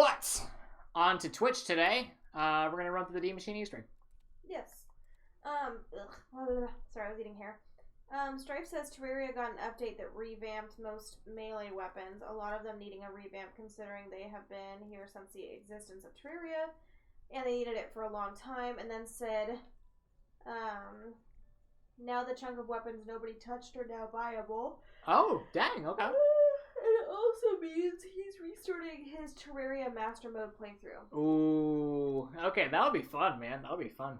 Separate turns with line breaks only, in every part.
But on to Twitch today. We're gonna run through the D Maschine Easter egg.
Yes. Sorry, I was eating hair. Strife says Terraria got an update that revamped most melee weapons, a lot of them needing a revamp considering they have been here since the existence of Terraria, and they needed it for a long time, and then said, now the chunk of weapons nobody touched are now viable.
Oh, dang, okay.
It also means he's restarting his Terraria Master Mode playthrough.
Ooh, okay, that'll be fun, man. That'll be fun.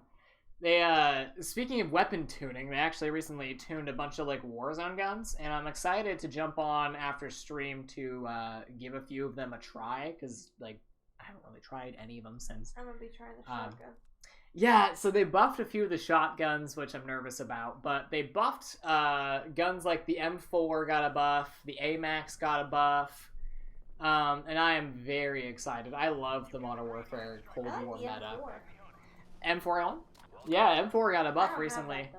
They, speaking of weapon tuning, they actually recently tuned a bunch of, like, Warzone guns, and I'm excited to jump on after stream to, give a few of them a try, because, like, I haven't really tried any of them since.
I'm gonna be trying the shotgun.
Yeah, so they buffed a few of the shotguns, which I'm nervous about, but they buffed, guns like the M4 got a buff, the AMAX got a buff, and I am very excited. I love the Modern Warfare Cold War meta. M4 on? Yeah, M4 got a buff recently.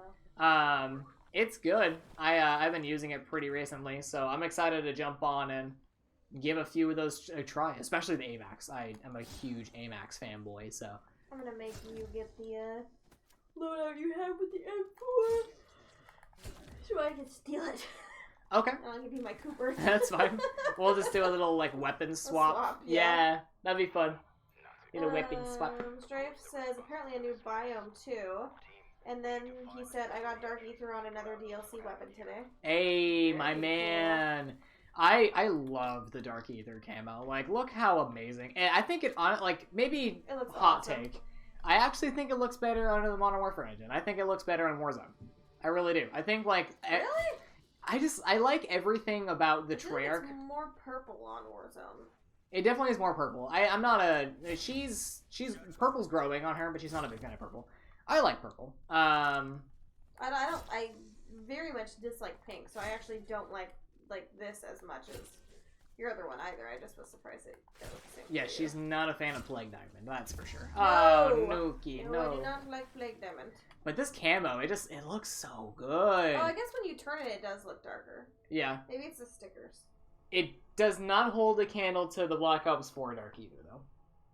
It's good. I've been using it pretty recently, so I'm excited to jump on and give a few of those a try, especially the AMAX. I am a huge AMAX fanboy, so.
I'm gonna make you get the loadout you have with the M4 so I can steal it.
Okay.
And I'll give you my Cooper.
That's fine. We'll just do a little like weapon swap. Yeah, that'd be fun. Get a weapon swap.
Strife says apparently a new biome too. And then he said, I got Dark Ether on another DLC weapon today.
Hey, my man. Cool. I love the Dark Ether camo. Like, look how amazing. And I think it on like maybe
it looks
hot
awesome.
Take. I actually think it looks better under the Modern Warfare engine. I think it looks better in Warzone. I really do. I think like
really?
I like everything about the Treyarch.
It's more purple on Warzone.
It definitely is more purple. I'm not a she's purple's growing on her, but she's not a big fan of purple. I like purple.
I very much dislike pink, so I actually don't like this as much as your other one either. I just was surprised it looked the same.
Yeah, she's not a fan of Plague Diamond, that's for sure.
No!
Oh, Nuki, no.
I do not like Plague Diamond.
But this camo, it looks so good.
Oh, I guess when you turn it, it does look darker.
Yeah.
Maybe it's the stickers.
It does not hold a candle to the Black Ops 4 Dark either, though.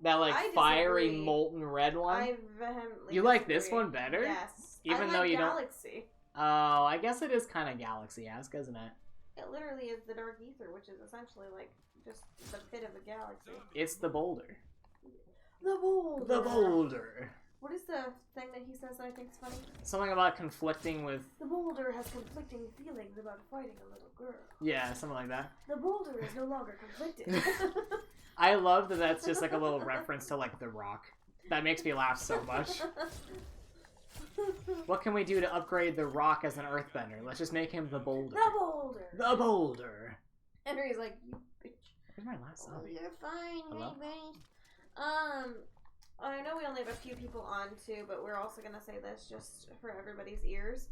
That, like, fiery, molten red one.
I vehemently
You like this one better?
Yes.
Even
I
though
like
you
Galaxy.
don't... Oh, I guess it is kind of Galaxy-esque, isn't it?
It literally is the Dark Ether, which is essentially, like, just the pit of a galaxy.
It's the boulder.
The boulder.
The boulder.
What is the thing that he says that I think is funny?
Something about conflicting with...
The boulder has conflicting feelings about fighting a little girl.
Yeah, something like that.
The boulder is no longer conflicted.
I love that that's just like a little reference to like The Rock. That makes me laugh so much. What can we do to upgrade The Rock as an earthbender? Let's just make him the boulder.
The boulder.
The boulder.
Henry's like, you bitch.
Where's my last
Oh, you're fine,
Hello?
baby. I know we only have a few people on too, but we're also gonna say this just for everybody's ears.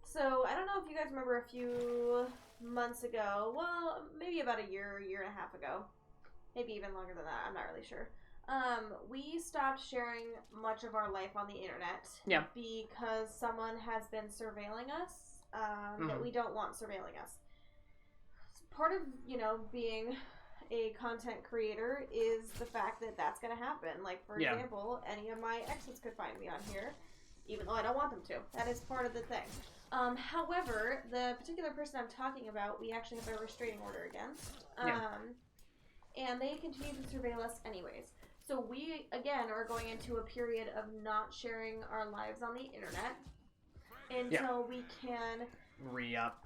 So I don't know if you guys remember a few months ago, well, maybe about a year and a half ago, maybe even longer than that, I'm not really sure. We stopped sharing much of our life on the internet.
Yeah.
Because someone has been surveilling us, that we don't want surveilling us. Part of, being a content creator is the fact that that's going to happen. Like, for example, any of my exes could find me on here, even though I don't want them to. That is part of the thing. However, the particular person I'm talking about, we actually have a restraining order against. And they continue to surveil us anyways. So we, again, are going into a period of not sharing our lives on the internet until we can re-up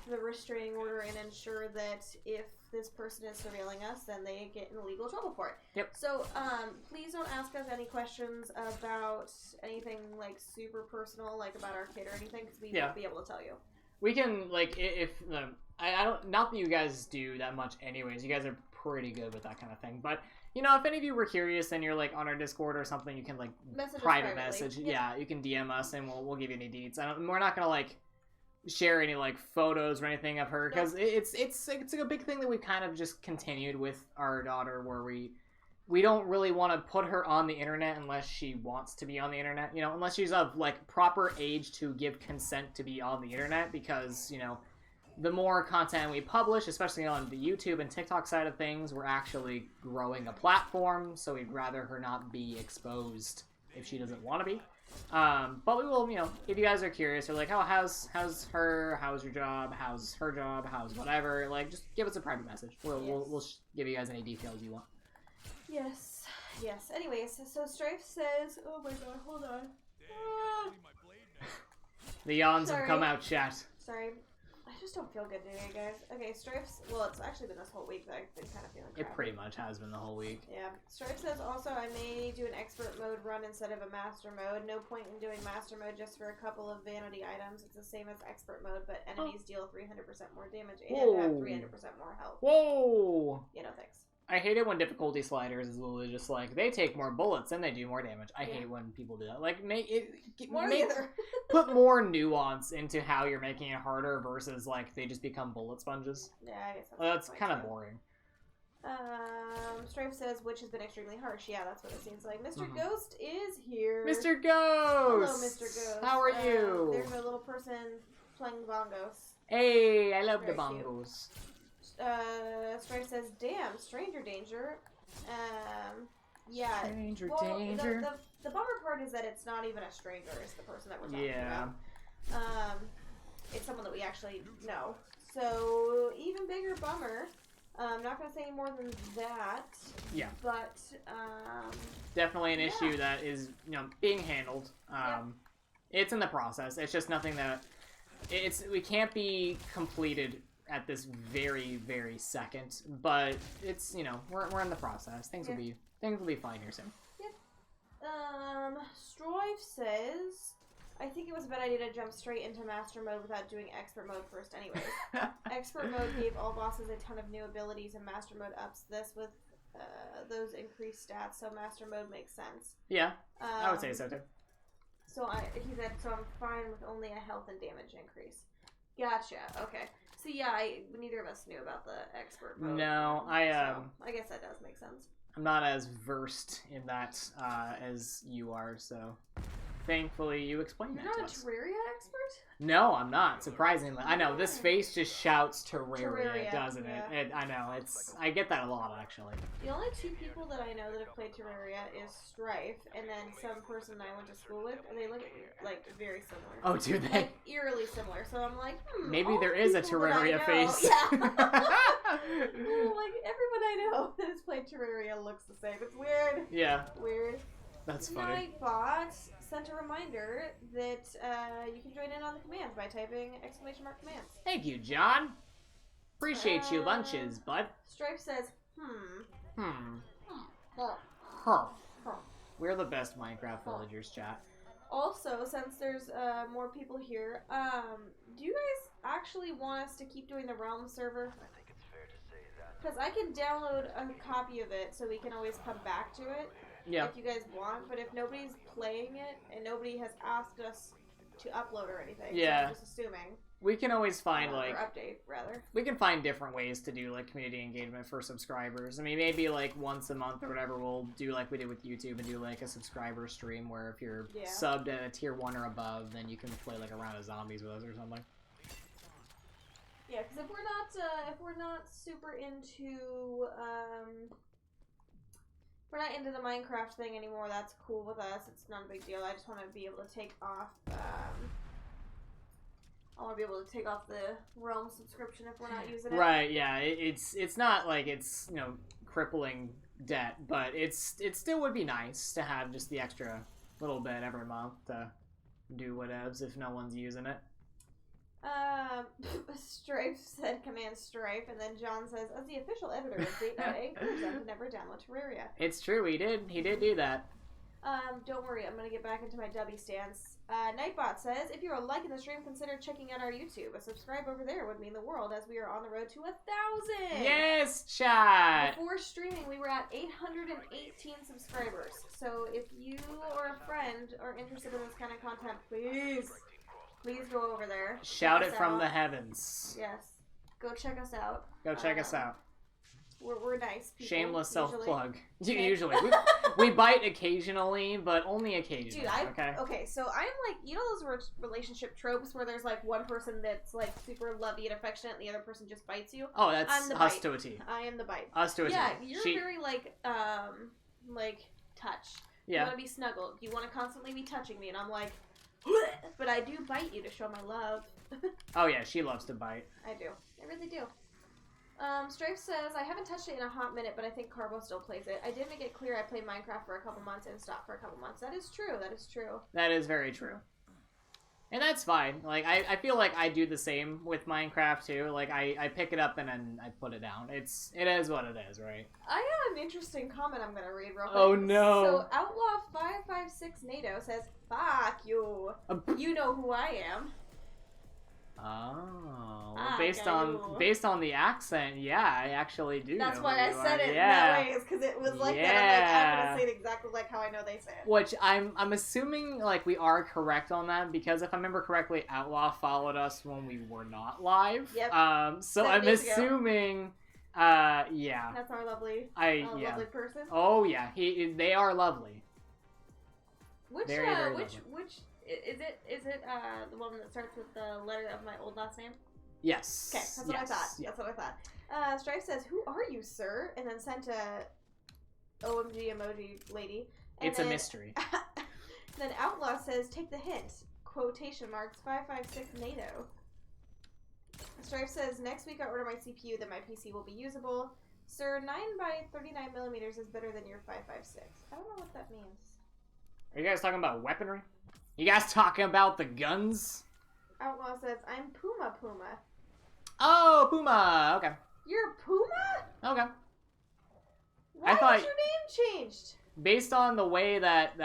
the restraining order and ensure that if this person is surveilling us, then they get in legal trouble for it.
Yep.
So please don't ask us any questions about anything like super personal, like about our kid or anything, because we won't be able to tell you.
We can, like, if I don't, not that you guys do that much anyways, you guys are pretty good with that kind of thing, but if any of you were curious and you're like on our Discord or something, you can like private message. Yeah, you can DM us and we'll give you any deets. We're not gonna like share any like photos or anything of her because it's a big thing that we've kind of just continued with our daughter, where we don't really want to put her on the internet unless she wants to be on the internet. Unless she's of like proper age to give consent to be on the internet, because the more content we publish, especially on the YouTube and TikTok side of things, we're actually growing a platform, so we'd rather her not be exposed if she doesn't want to be. But we will, if you guys are curious, or like, oh, how's her, how's your job, how's her job, how's whatever, like, just give us a private message. We'll give you guys any details you want.
Yes. Anyways, so Strife says, oh my god, hold on.
The yawns have come out, chat.
Sorry. I just don't feel good today, guys. Okay, Strife's... Well, it's actually been this whole week that I've been kind of feeling crappy.
It pretty much has been the whole week.
Yeah. Strife says, also, I may do an expert mode run instead of a master mode. No point in doing master mode just for a couple of vanity items. It's the same as expert mode, but enemies deal 300% more damage and have 300% more health.
Whoa!
Yeah, no thanks.
I hate it when difficulty sliders is literally just like, they take more bullets and they do more damage. I hate when people do that. Like, put more nuance into how you're making it harder versus, like, they just become bullet sponges.
Yeah, I guess
that's kind of boring.
Strife says, which has been extremely harsh. Yeah, that's what it seems like. Mr. Ghost is here.
Mr. Ghost!
Hello, Mr. Ghost.
How are you?
There's a little person playing the bongos.
Hey, I love the bongos.
Strife says, damn, stranger danger. Yeah.
Stranger danger.
The bummer part is that it's not even a stranger, it's the person that we're talking about. It's someone that we actually know. So, even bigger bummer. I'm not going to say any more than that.
Yeah.
But,
definitely an issue that is, being handled. It's in the process. It's just nothing that... we can't be completed at this very, very second, but it's, we're in the process. Things will be fine here soon.
Yep. Strife says, I think it was a bad idea to jump straight into master mode without doing expert mode first anyways. Expert mode gave all bosses a ton of new abilities, and master mode ups this with those increased stats, so master mode makes sense.
Yeah, I would say so too.
So he said, so I'm fine with only a health and damage increase. Gotcha, okay. So yeah, neither of us knew about the expert mode.
No,
so I guess that does make sense.
I'm not as versed in that as you are, so thankfully you explained that to us.
You're not a Terraria expert?
No, I'm not, surprisingly. I know, this face just shouts Terraria, doesn't it? I know, I get that a lot, actually.
The only two people that I know that have played Terraria is Strife, and then some person I went to school with, and they look, like, very similar.
Oh, do they?
Like, eerily similar, so I'm like,
maybe there is a Terraria face.
Yeah. Like, everyone I know that has played Terraria looks the same. It's weird.
Yeah.
Weird.
That's funny.
Nightbot sent a reminder that you can join in on the commands by typing ! commands.
Thank you, John. Appreciate you lunches, bud.
Stripe says,
We're the best Minecraft villagers, chat.
Also, since there's more people here, do you guys actually want us to keep doing the Realm server? I think it's fair to say that. Because I can download a copy of it so we can always come back to it.
Yeah.
If you guys want, but if nobody's playing it and nobody has asked us to upload or anything, so I'm just assuming.
We can always find
or update rather.
We can find different ways to do like community engagement for subscribers. I mean, maybe like once a month or whatever, we'll do like we did with YouTube and do like a subscriber stream where if you're subbed at a tier 1 or above, then you can play like a round of zombies with us or something.
Yeah, because if we're not super into we're not into the Minecraft thing anymore, that's cool with us. It's not a big deal. I just want to be able to take off the Realm subscription if we're not using it.
Right, yeah. It's not like it's, crippling debt, but it still would be nice to have just the extra little bit every month to do whatevs if no one's using it.
Strife said command Strife, and then John says, as the official editor of Date.A, Chrrism to never download Terraria.
It's true, he did do that.
Don't worry, I'm gonna get back into my Dubby stance. Nightbot says, if you're liking the stream, consider checking out our YouTube. A subscribe over there would mean the world, as we are on the road to 1,000!
Yes, chat!
Before streaming, we were at 818 subscribers. So if you or a friend are interested in this kind of content, please go over there.
Shout it from the heavens.
Yes. Go check us out.
Go check us out.
We're nice people.
Shameless
usually.
self-plug.
Okay.
Usually. We bite occasionally, but only occasionally.
Dude, okay, so I'm like, you know those relationship tropes where there's like one person that's like super lovey and affectionate and the other person just bites you?
Oh, that's
I'm the
us
bite.
to a T.
I am the bite.
Us to a T.
Yeah, you're very like touch.
Yeah.
You want to be snuggled. You want to constantly be touching me, and I'm like, but I do bite you to show my love.
Oh yeah, she loves to bite.
I do. I really do. Strafe says, I haven't touched it in a hot minute, but I think Carbo still plays it. I did make it clear I played Minecraft for a couple months and stopped for a couple months. That is true. That is true.
That is very true. And that's fine. Like, I feel like I do the same with Minecraft, too. Like, I pick it up and then I put it down. It is what it is, right?
I got an interesting comment I'm going to read real quick.
Oh, no.
So, Outlaw556 NATO says, fuck you. You know who I am.
Oh, well, based on the accent, yeah, I actually do.
That's
know
why
who
I
you
said
are.
it
Yeah.
in that way, is because it was like that. I'm gonna say it exactly like how I know they say it.
Which I'm assuming like we are correct on that, because if I remember correctly, Outlaw followed us when we were not live.
Yep.
So I'm assuming, yeah.
That's our lovely,
yeah.
lovely person.
Oh yeah, they are lovely.
Which
very lovely.
which is it the one that starts with the letter of my old last name?
Yes.
Okay, that's what I thought. Yeah. That's what I thought. Strife says, "Who are you, sir?" And then sent a OMG emoji lady. And
it's a mystery.
Then Outlaw says, "Take the hint." Quotation marks 556 NATO. Strife says, "Next week I order my CPU, then my PC will be usable. Sir, 9x39mm is better than your 556. I don't know what that means.
Are you guys talking about weaponry? You guys talking about the guns?
Outlaw says, "I'm Puma.
Oh, Puma. Okay.
You're Puma?
Okay.
Why was your name changed?
Based on the way that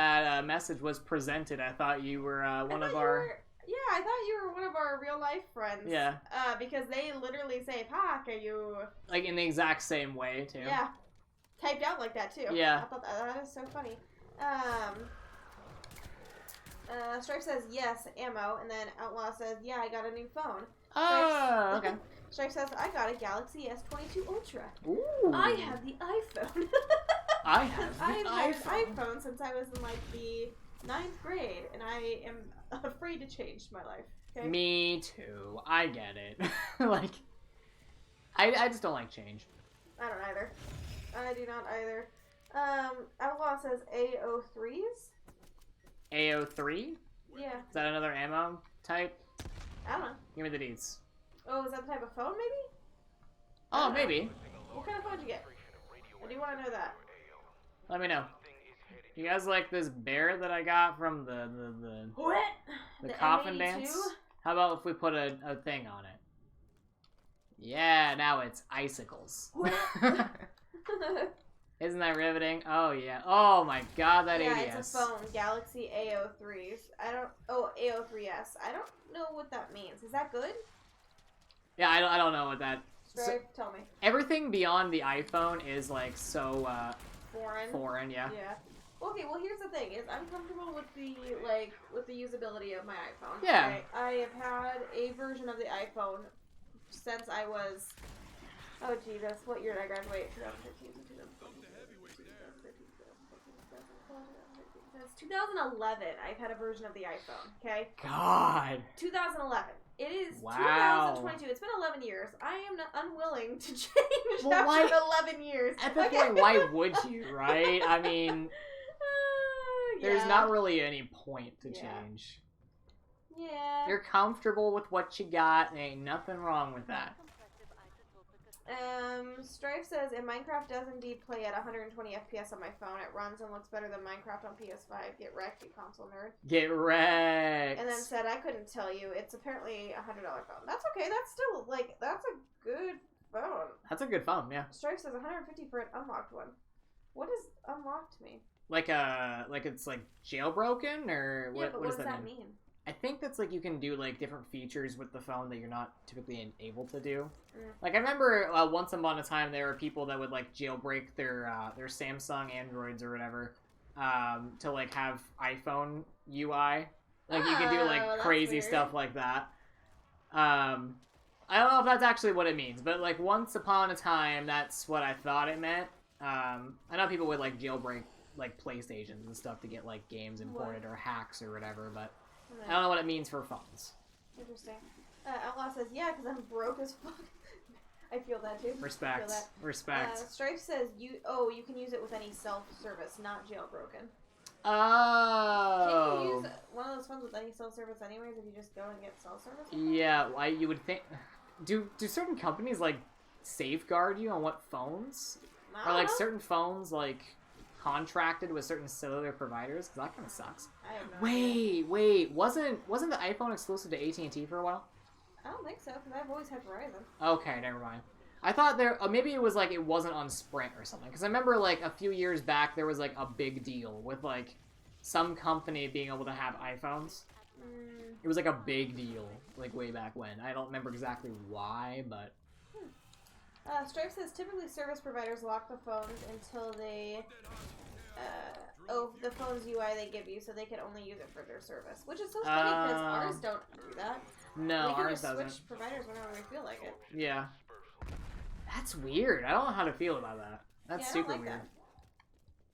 message was presented, I thought you were one of our...
I thought you were one of our real life friends.
Yeah.
Because they literally say, "Pak, are you..."
Like in the exact same way, too.
Yeah. Typed out like that, too.
Yeah.
I thought that is so funny. Stripe says, "Yes, ammo," and then Outlaw says, "Yeah, I got a new phone."
Oh, okay.
Stripe says, "I got a Galaxy S22 Ultra.
Ooh.
I have the iPhone."
I've
had an iPhone since I was in like the 9th grade, and I am afraid to change my life. Okay?
Me too. I get it. Like, I just don't like change.
I don't either. I do not either. Outlaw says AO3s.
AO3?
Yeah.
Is that another ammo type?
I don't know.
Give me the deets.
Oh, is that the type of phone, maybe?
Oh, maybe.
What kind of phone did you get? I do want to know that.
Let me know. You guys like this bear that I got from the coffin
M82?
dance? How about if we put a thing on it? Yeah, now it's icicles. Isn't that riveting? Oh, yeah. Oh, my God, that ADS.
Yeah, it's a phone. Galaxy AO3s. AO3S. I don't know what that means. Is that good?
Yeah, I don't know what that...
Stripe, tell me.
Everything beyond the iPhone is, like, so,
Foreign,
yeah.
Yeah. Okay, well, here's the thing, is I'm comfortable with the usability of my iPhone.
Yeah.
Okay? I have had a version of the iPhone since I was... Oh, Jesus. What year did I graduate? 2015, 2011. I've had a version of the iPhone, okay?
God.
2011. It is
wow.
2022. It's been 11 years. I am not unwilling to change after 11 years.
At that point, why would you, right? I mean, there's not really any point to change.
Yeah.
You're comfortable with what you got. There ain't nothing wrong with that.
Strife says, "In Minecraft does indeed play at 120 FPS on my phone. It runs and looks better than Minecraft on PS5. Get wrecked, you console nerd."
Get wrecked.
And then said, "I couldn't tell you. It's apparently a $100 phone." That's okay. That's still, like, that's a good phone.
That's a good phone, yeah.
Strife says, $150 for an unlocked one. What does unlocked mean?
Like it's like jailbroken, or what?
Yeah, but
what does that
mean?
I think that's like you can do like different features with the phone that you're not typically able to do.
Mm.
Like I remember once upon a time there were people that would like jailbreak their Samsung Androids or whatever to like have iPhone UI. Like you could do like crazy stuff like that. I don't know if that's actually what it means, but like once upon a time, that's what I thought it meant. I know people would like jailbreak like PlayStations and stuff to get like games imported or hacks or whatever, but I don't know what it means for phones.
Interesting. Outlaw says, yeah, because I'm broke as fuck. I feel that too.
Respect. Respect.
Strife says, you can use it with any self-service, not jailbroken.
Oh.
Can you use one of those phones with any self-service anyways if you just go and get self-service?
Yeah, you would think... Do certain companies, like, safeguard you on what phones? Are, like, certain phones, like, contracted with certain cellular providers? Because that kind of sucks.
I have no idea.
Wait. Wasn't the iPhone exclusive to AT&T for a while?
I don't think so, because I've always had Verizon.
Okay, never mind. I thought maybe it was like it wasn't on Sprint or something. Because I remember like a few years back there was like a big deal with like some company being able to have iPhones. It was like a big deal like way back when. I don't remember exactly why, but...
Stripe says typically service providers lock the phones until they... the phone's UI they give you, so they can only use it for their service. Which is so funny because ours don't do that.
No, ours
doesn't. We can just switch providers whenever we feel like it.
Yeah. That's weird. I don't know how to feel about that. That's super
like
weird.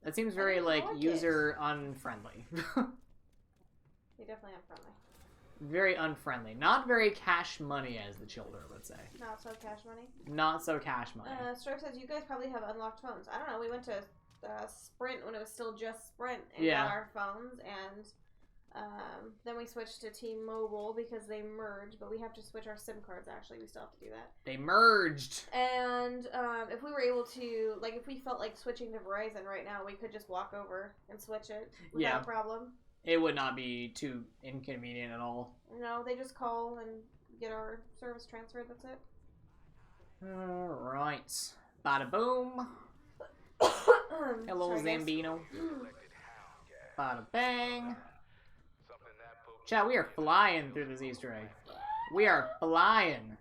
That seems very, like user unfriendly.
They definitely unfriendly.
Very unfriendly. Not very cash money, as the children would say.
Not so cash money?
Not so cash money.
Stripe says, you guys probably have unlocked phones. I don't know. We went to Sprint when it was still just Sprint and got our phones, and then we switched to T-Mobile because they merged, but we have to switch our SIM cards, actually. We still have to do that.
They merged!
And if we were able to, like, if we felt like switching to Verizon right now, we could just walk over and switch it without a problem.
It would not be too inconvenient at all.
No, they just call and get our service transferred, that's it.
Alright. Bada boom. Hello, Zambino. Bada bang. Chat, we are flying through this Easter egg. We are flying.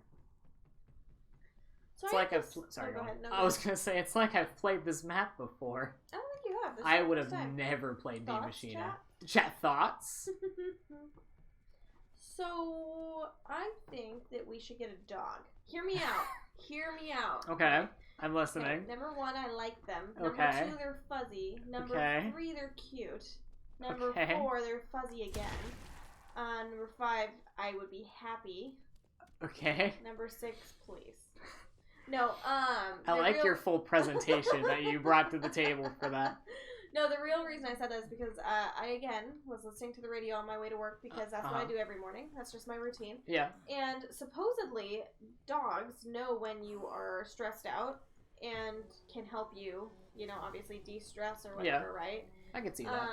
So
it's like sorry, go ahead. I was gonna say it's like I've played this map before.
I don't think you have.
I would have never played Maschine. Chat thoughts.
So I think that we should get a dog. Hear me out. Hear me out.
Okay, I'm listening.
Okay. Number 1, I like them. Number 2, they're fuzzy. Number 3, they're cute. Number 4, they're fuzzy again. Number 5, I would be happy.
Okay.
Number 6, please. No,
I like your full presentation that you brought to the table for that.
No, the real reason I said that is because I, again, was listening to the radio on my way to work because that's what I do every morning. That's just my routine. Yeah. And supposedly, dogs know when you are stressed out and can help you, you know, obviously de-stress or whatever, right?
I could see that.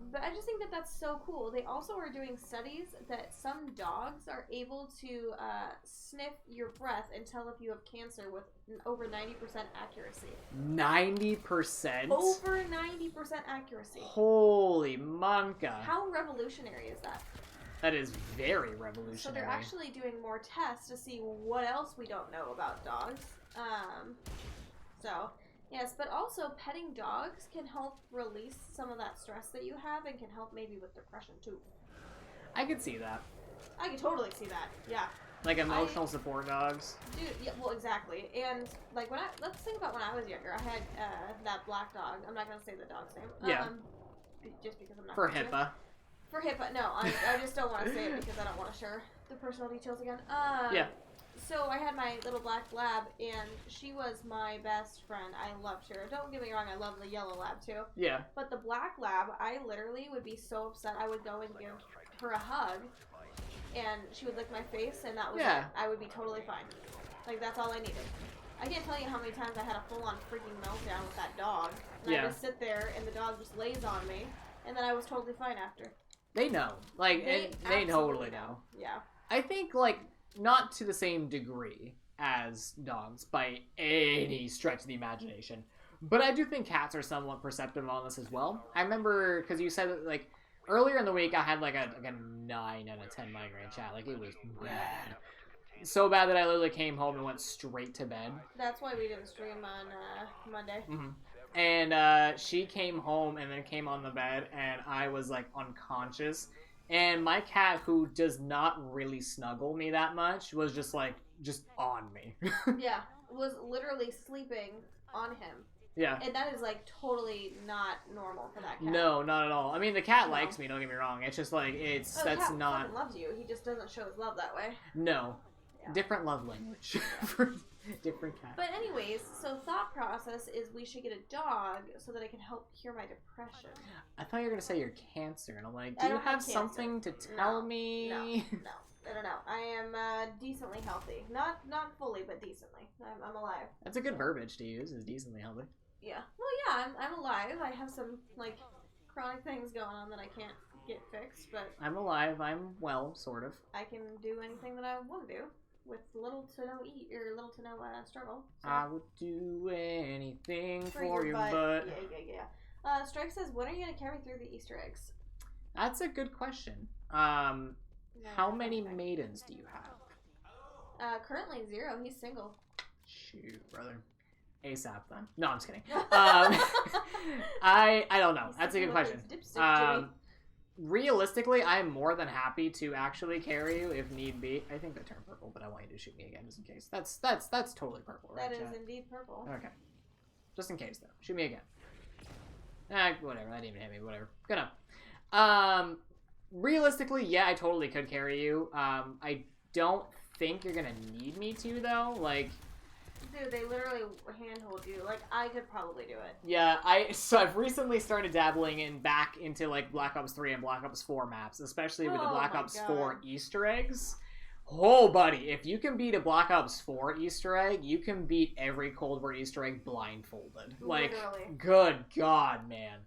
But I just think that that's so cool. They also are doing studies that some dogs are able to sniff your breath and tell if you have cancer with over 90% accuracy.
90%?
Over 90% accuracy.
Holy manka.
How revolutionary is that?
That is very revolutionary.
So they're actually doing more tests to see what else we don't know about dogs. Yes, but also petting dogs can help release some of that stress that you have and can help maybe with depression too.
I could see that.
I could totally see that, yeah.
Like emotional support dogs?
Dude, yeah, well, exactly. And, like, let's think about when I was younger. I had that black dog. I'm not going to say the dog's name.
Yeah.
Just because I'm not
For HIPAA.
For HIPAA, no. I just don't want to say it because I don't want to share the personal details again. Yeah. So I had my little black lab, and she was my best friend. I loved her. Don't get me wrong, I love the yellow lab too. Yeah. But the black lab, I literally would be so upset. I would go and give her a hug, and she would lick my face, and that was it. I would be totally fine. Like, that's all I needed. I can't tell you how many times I had a full-on freaking meltdown with that dog. And I just sit there, and the dog just lays on me, and then I was totally fine after.
They know. Like, they totally know. Yeah. I think, like, not to the same degree as dogs by any stretch of the imagination, but I do think cats are somewhat perceptive on this as well. I remember, because you said that, like, earlier in the week I had, like, a 9 out of 10 migraine, chat. Like, it was bad. So bad that I literally came home and went straight to bed.
That's why we didn't stream on Monday.
Mm-hmm. And she came home and then came on the bed, and I was, like, unconscious. And my cat, who does not really snuggle me that much, was just, like, just on me.
Yeah, was literally sleeping on him.
Yeah.
And that is, like, totally not normal for that cat.
No, not at all. I mean, the cat likes me, don't get me wrong. It's just, like, that's
the cat
not...
fucking loves you. He just doesn't show his love that way.
No.
Yeah.
Different love language for different cats.
But anyways, so thought process is we should get a dog so that it can help cure my depression.
I thought you were going to say you're cancer, and I'm like, do you have something to tell me?
No. I don't know. I am decently healthy. Not fully, but decently. I'm alive.
That's a good verbiage to use, is decently healthy.
Yeah. Well, yeah, I'm alive. I have some, like, chronic things going on that I can't get fixed, but...
I'm alive. I'm well, sort of.
I can do anything that I want to do with little to no struggle. So.
I would do anything for your butt.
Yeah. Strike says, when are you going to carry through the Easter eggs?
That's a good question. How many maidens do you have?
Currently 0. He's single.
Shoot, brother. ASAP then. No, I'm just kidding. I don't know. That's a good question. Realistically, I'm more than happy to actually carry you if need be. I think that turned purple, but I want you to shoot me again just in case. That's totally purple, right?
That is indeed purple.
Okay. Just in case though. Shoot me again. Whatever. That didn't even hit me. Whatever. Good enough. Realistically, yeah, I totally could carry you. I don't think you're gonna need me to though. Like,
dude, they literally handhold you. Like, I could probably do it.
Yeah, I've recently started dabbling back into like Black Ops 3 and Black Ops 4 maps, especially with the Black Ops 4 Easter eggs. Oh, buddy, if you can beat a Black Ops 4 Easter egg, you can beat every Cold War Easter egg blindfolded. Like,
literally.
Good God, man.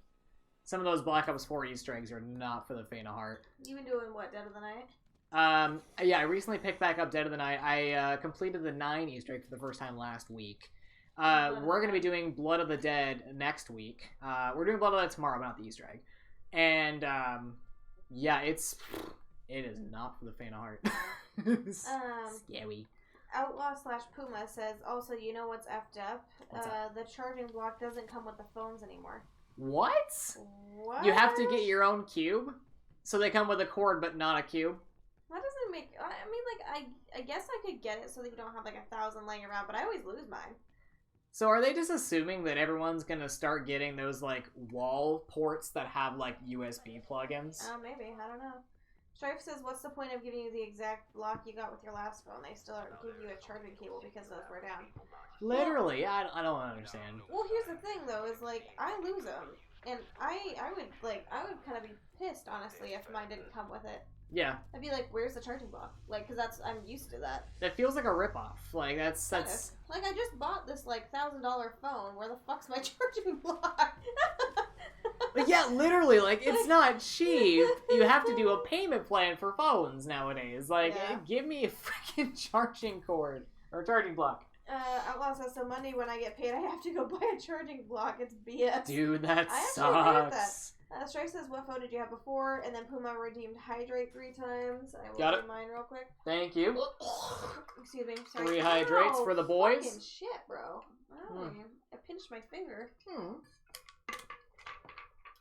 Some of those Black Ops 4 Easter eggs are not for the faint of heart.
You been doing what, Dead of the Night?
Yeah, I recently picked back up Dead of the Night. I completed the 9 Easter egg for the first time last week. We're going to be doing Blood of the Dead next week. We're doing Blood of the Dead tomorrow, but not the Easter egg. And, yeah, it is not for the faint of heart. Scary.
Outlaw/Puma says, also, you know what's effed up? The charging block doesn't come with the phones anymore.
What? You have to get your own cube? So they come with a cord, but not a cube?
That doesn't make... I mean, like, I guess I could get it so that you don't have, like, 1,000 laying around, but I always lose mine.
So are they just assuming that everyone's gonna start getting those, like, wall ports that have, like, USB plugins?
Maybe. I don't know. Strife says, what's the point of giving you the exact block you got with your last phone? They still give you a charging cable because those were down.
Literally, well, I don't understand.
Well, here's the thing, though, is, like, I lose them. And I would kind of be pissed, honestly, if mine didn't come with it.
Yeah.
I'd be like, where's the charging block? Like, because I'm used to that.
That feels like a ripoff. Like, that's...
Like, I just bought this, like, $1,000 phone. Where the fuck's my charging block?
But yeah, literally, like, it's not cheap. You have to do a payment plan for phones nowadays. Like, give me a freaking charging cord. Or a charging block.
Outlaw says, so Monday when I get paid, I have to go buy a charging block. It's BS.
Dude, that sucks. I actually agree with
that. Strife says, what phone did you have before? And then Puma redeemed Hydrate 3 times. I will do mine real quick.
Thank you.
Excuse me. Sorry.
3 hydrates for the boys.
Fucking shit, bro. Oh, I pinched my finger.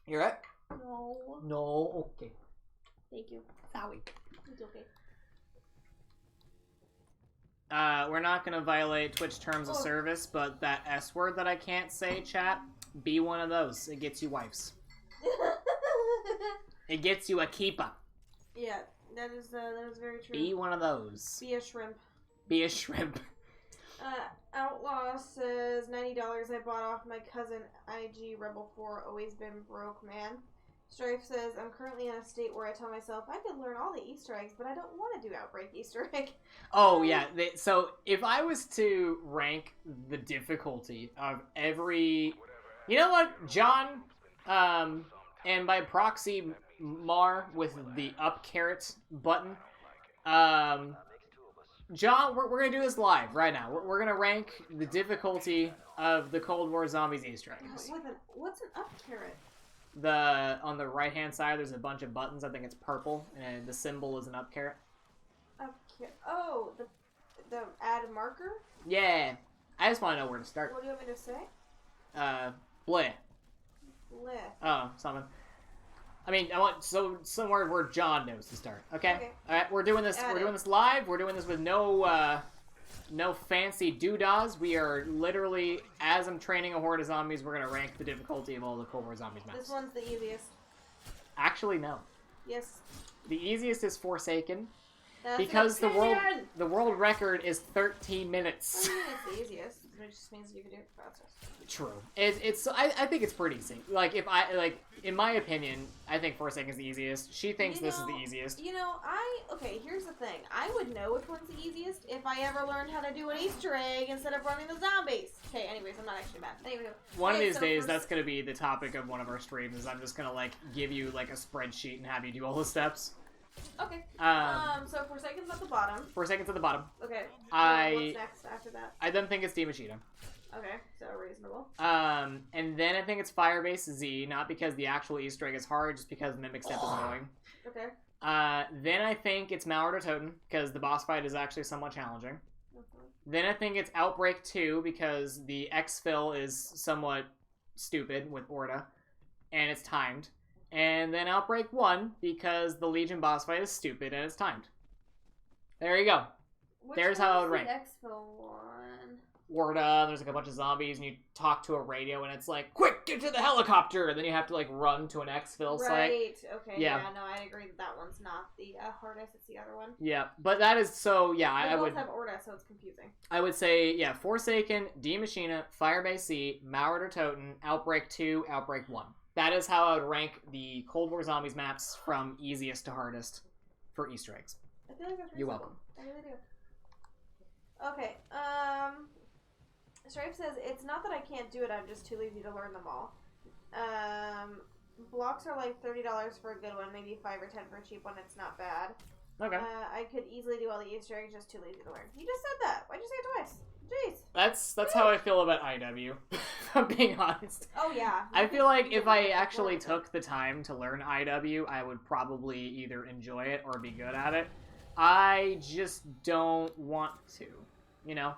You right?
No.
No, okay.
Thank you.
Sorry.
It's okay.
We're not gonna violate Twitch terms of service, but that S word that I can't say, chat, be one of those. It gets you wives. It gets you a keeper.
Yeah, that is very true.
Be one of those.
Be a shrimp.
Be a shrimp.
Outlaw says, $90 I bought off my cousin IG Rebel 4, always been broke, man. Strife says, I'm currently in a state where I tell myself I could learn all the Easter eggs, but I don't want to do Outbreak Easter egg.
Oh, yeah. So if I was to rank the difficulty of every... You know what, John, and by proxy, Mar with the up caret button, John, we're going to do this live right now. We're going to rank the difficulty of the Cold War Zombies Easter eggs.
What's an up caret?
On the right-hand side, there's a bunch of buttons. I think it's purple, and the symbol is an up caret.
Up caret. Oh, the add marker?
Yeah. I just want to know where to start.
What do you want me to say?
Bleh.
Bleh.
Oh, something. I mean, I want somewhere where John knows to start. Okay. All right. We're doing this. We're doing this live. We're doing this with no No fancy doodahs. We are literally, as I'm training a horde of zombies, we're gonna rank the difficulty of all the Cold War Zombies maps.
This one's the easiest.
Actually, no.
Yes.
The easiest is Forsaken.
That's
Because the world record is 13 minutes.
I mean, it's the easiest. It just means you can do it faster.
True. I think it's pretty easy. Like, in my opinion, I think Forsaken is the easiest. She thinks this is the easiest.
Okay, here's the thing. I would know which one's the easiest if I ever learned how to do an Easter egg instead of running the zombies. Okay, anyways, I'm not actually bad. Anyway,
one of these days, that's going to be the topic of one of our streams, is I'm just going to, like, give you, like, a spreadsheet and have you do all the steps.
Okay. So Forsaken's at the bottom.
Forsaken's at the bottom.
Okay. What's next after that?
I then think it's D Maschine.
Okay, so reasonable.
And then I think it's Firebase Z, not because the actual Easter egg is hard, just because Mimic Step is annoying.
Okay.
Then I think it's Mallard or Toten, because the boss fight is actually somewhat challenging.
Okay.
Then I think it's Outbreak 2, because the exfil is somewhat stupid with Orda, and it's timed. And then Outbreak 1, because the Legion boss fight is stupid and it's timed. There you go. There's how I would rank.
Exfil one?
Orda, there's like a bunch of zombies, and you talk to a radio, and it's like, quick, get to the helicopter! And then you have to like run to an exfil site.
Right, okay,
yeah.
No, I agree that one's not the hardest, it's the other one.
Yeah, but that is so, yeah,
I
would...
both have Orda, so it's confusing.
I would say, yeah, Forsaken, D Maschine, Firebase C, Mallard or Toten, Outbreak 2, Outbreak 1. That is how I would rank the Cold War Zombies maps from easiest to hardest for Easter eggs.
I feel like that's reasonable.
You're welcome.
I really do. Okay, Stripe says, it's not that I can't do it, I'm just too lazy to learn them all. Blocks are like $30 for a good one, maybe 5 or 10 for a cheap one, it's not bad.
Okay.
I could easily do all the Easter eggs, just too lazy to learn. You just said that. Why'd you say it twice? Jeez.
That's how I feel about IW, if I'm being honest.
Oh, yeah.
I feel like if I actually took the time to learn IW, I would probably either enjoy it or be good at it. I just don't want to, you know?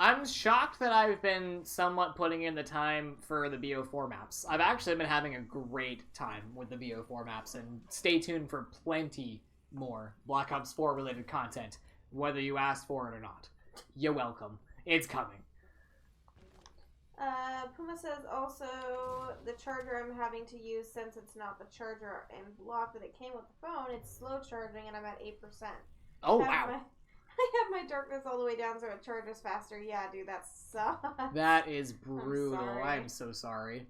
I'm shocked that I've been somewhat putting in the time for the BO4 maps. I've actually been having a great time with the BO4 maps, and stay tuned for plenty more Black Ops 4 related content, whether you asked for it or not. You're welcome. It's coming.
Puma says also the charger I'm having to use, since it's not the charger and block that it came with the phone, it's slow charging and I'm at 8%.
Oh, wow.
I have my darkness all the way down so it charges faster. Yeah, dude, that sucks.
That is brutal.
I'm
so sorry.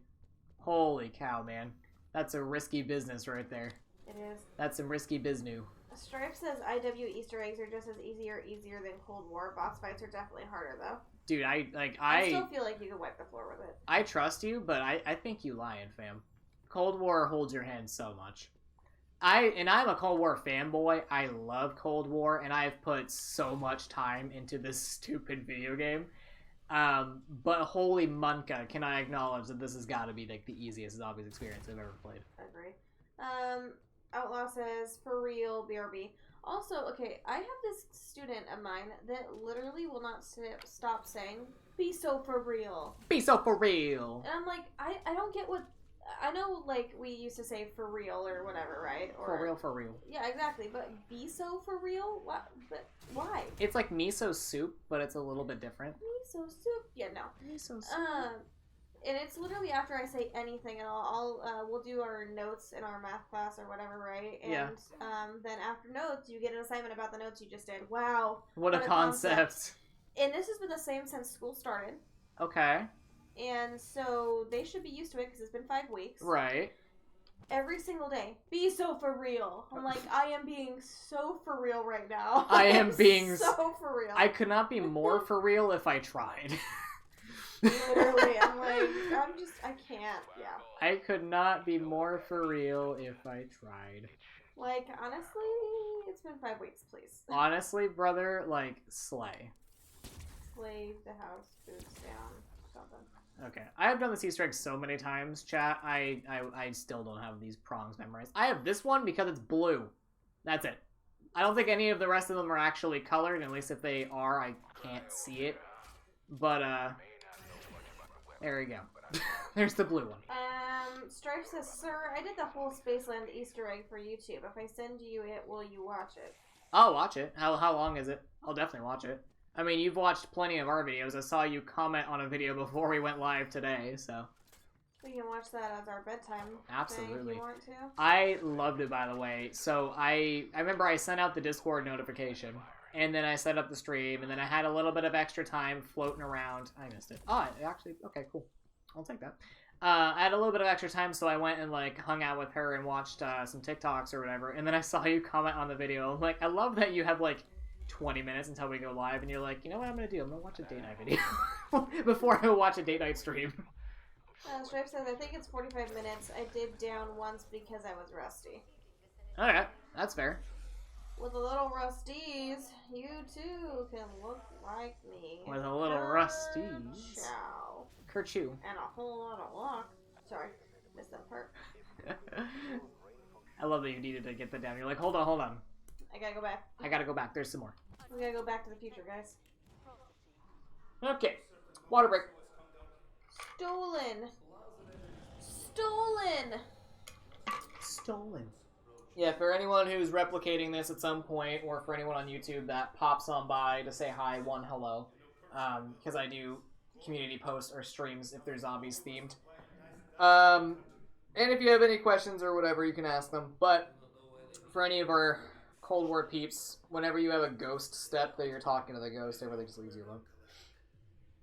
Holy cow, man. That's a risky business right there.
It is.
That's some risky biznew.
Stripe says IW Easter eggs are just as easier than Cold War. Boss fights are definitely harder, though.
Dude, I
still feel like you can wipe the floor with it.
I trust you, but I think you lying, fam. Cold War holds your hand so much. I'm a Cold War fanboy. I love Cold War, and I've put so much time into this stupid video game. But holy Munka, can I acknowledge that this has got to be like the easiest zombies experience I've ever played.
I agree. Outlaw says, for real, BRB. Also, okay, I have this student of mine that literally will not stop saying, be so for real.
Be so for real.
And I'm like, I don't get what... I know, like, we used to say for real or whatever, right? Or,
for real.
Yeah, exactly. But be so for real? What? But why?
It's like miso soup, but it's a little bit different.
Miso soup? Yeah, no.
Miso soup.
And it's literally after I say anything, and we'll do our notes in our math class or whatever, right? And
yeah.
Then after notes, you get an assignment about the notes you just did. Wow.
What a concept.
And this has been the same since school started.
Okay.
And so they should be used to it because it's been 5 weeks.
Right.
Every single day. Be so for real. I'm like, I am being so for real right now.
I am being
so for real.
I could not be more for real if I tried.
Literally, I'm like, I can't, yeah.
I could not be more for real if I tried.
Like, honestly, it's been 5 weeks, please.
Honestly, brother, like, slay.
Slay the house, boots down, something.
Okay, I have done this Easter egg so many times, chat, I still don't have these prongs memorized. I have this one because it's blue. That's it. I don't think any of the rest of them are actually colored, at least if they are, I can't see it. But, there we go. There's the blue one.
Stripe says, sir, I did the whole Spaceland Easter egg for YouTube. If I send you it, will you watch it?
I'll watch it. How long is it? I'll definitely watch it. I mean, you've watched plenty of our videos. I saw you comment on a video before we went live today, so...
We can watch that as our bedtime
Absolutely.
thing if you want to.
I loved it, by the way. So I remember I sent out the Discord notification, and then I set up the stream, and then I had a little bit of extra time floating around. I missed it. Oh, actually, okay, cool. I'll take that. I had a little bit of extra time, so I went and like hung out with her and watched some TikToks or whatever, and then I saw you comment on the video. Like, I love that you have like 20 minutes until we go live, and you're like, you know what I'm going to do? I'm going to watch a date night video before I watch a date night stream.
Stripe says, I think it's 45 minutes. I did down once because I was rusty.
Okay, that's fair.
With a little rusties, you too can look like me.
With a little rusties.
Ciao.
Kerchoo.
And a whole lot of luck. Sorry, missed that part.
I love that you needed to get that down. You're like, hold on.
I gotta go back.
I gotta go back. There's some more.
We gotta go back to the future, guys.
Okay. Water break.
Stolen.
Yeah, for anyone who's replicating this at some point, or for anyone on YouTube that pops on by to say hi, hello. Because I do community posts or streams if they're zombies themed. And if you have any questions or whatever, you can ask them. But for any of our Cold War peeps, whenever you have a ghost step that you're talking to the ghost, it really just leaves you alone.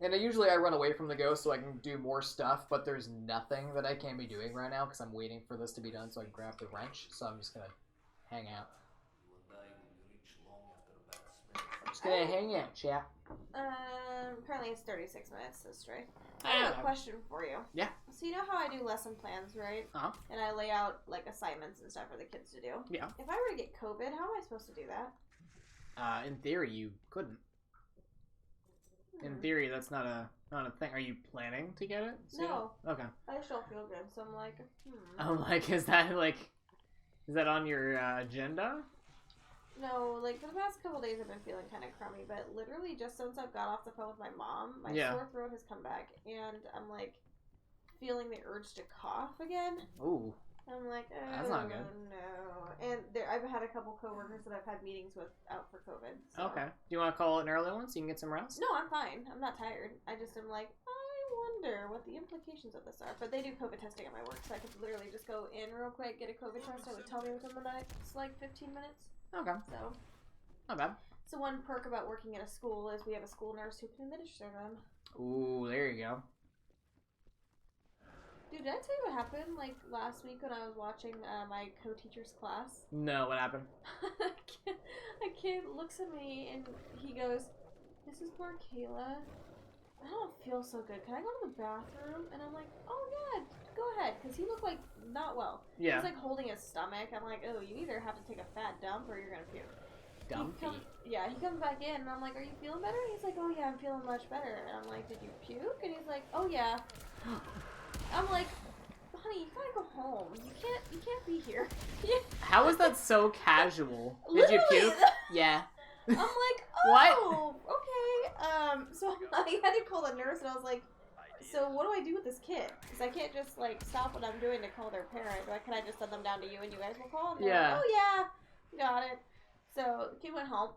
And usually I run away from the ghost so I can do more stuff, but there's nothing that I can be doing right now because I'm waiting for this to be done so I can grab the wrench. So I'm just going to hang out. Just going to hang out, chat.
Currently it's 36 minutes, so straight. I
Yeah.
have a question for you.
Yeah.
So you know how I do lesson plans, right?
Uh-huh.
And I lay out like assignments and stuff for the kids to do.
Yeah.
If I were to get COVID, how am I supposed to do that?
In theory, you couldn't. In theory, that's not a thing. Are you planning to get it soon?
No.
Okay.
I just don't feel good, so I'm like,
I'm like, is that on your agenda?
No, like, for the past couple days I've been feeling kind of crummy, but literally just since I've got off the phone with my mom, my sore throat has come back, and I'm, like, feeling the urge to cough again.
Ooh.
I'm like, oh,
that's not good.
No. And I've had a couple coworkers that I've had meetings with out for COVID. So.
Okay. Do you want to call it an early one so you can get some rest?
No, I'm fine. I'm not tired. I just am like, I wonder what the implications of this are. But they do COVID testing at my work, so I could literally just go in real quick, get a COVID test. It would tell me within the next, like, 15 minutes.
Okay.
So.
Not bad.
So one perk about working at a school is we have a school nurse who can administer them.
Ooh, there you go.
Dude, did I tell you what happened, like, last week when I was watching my co-teacher's class?
No, what happened?
A kid looks at me and he goes, "This is Markayla. I don't feel so good. Can I go to the bathroom?" And I'm like, "Oh, yeah, go ahead." Because he looked like not well.
Yeah.
He's, like, holding his stomach. I'm like, oh, you either have to take a fat dump or you're going to puke. He comes back in and I'm like, "Are you feeling better?" And he's like, "Oh, yeah, I'm feeling much better." And I'm like, "Did you puke?" And he's like, "Oh, yeah." I'm like, "Honey, you gotta go home. You can't be here."
How is that so casual? Did you puke? Yeah.
I'm like, oh, what? Okay. So I had to call the nurse, and I was like, "So what do I do with this kid? Because I can't just like stop what I'm doing to call their parent. Can I just send them down to you, and you guys will call?" And
yeah.
Like, oh yeah, got it. So the kid went home.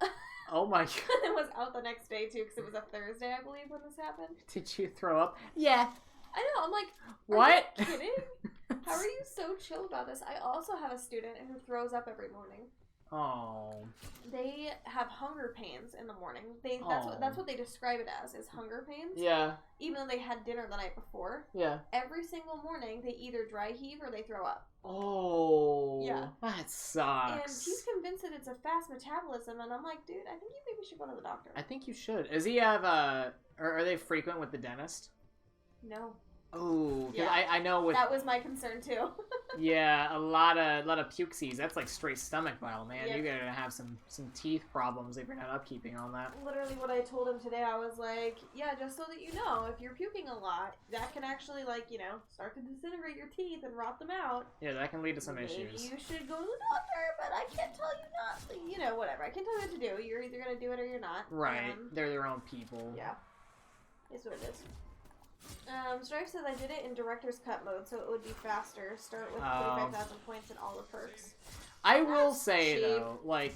Oh my god.
It was out the next day too, because it was a Thursday, I believe, when this happened.
Did you throw up? Yeah.
I know, I'm like,
what?
Are you kidding? How are you so chill about this? I also have a student who throws up every morning.
Oh.
They have hunger pains in the morning. That's what they describe it as, is hunger pains.
Yeah.
Even though they had dinner the night before.
Yeah.
Every single morning, they either dry heave or they throw up.
Oh.
Yeah.
That sucks.
And he's convinced that it's a fast metabolism, and I'm like, dude, I think you maybe should go to the doctor.
I think you should. Does he have, or are they frequent with the dentist?
No.
Oh,
yeah.
I know with...
That was my concern, too.
Yeah, a lot of pukesies. That's like straight stomach bile, man.
Yep.
You're gonna have some teeth problems if you're not upkeeping on that.
Literally what I told him today, I was like, yeah, just so that you know, if you're puking a lot, that can actually, like, you know, start to disintegrate your teeth and rot them out.
Yeah, that can lead to some
Maybe
issues.
you should go to the doctor, but I can't tell you not. You know, whatever. I can't tell you what to do. You're either gonna do it or you're not.
Right. They're their own people.
Yeah. It's what it is. Strife says I did it in director's cut mode, so it would be faster. Start with 45,000 points and all the perks.
I will say, though, like,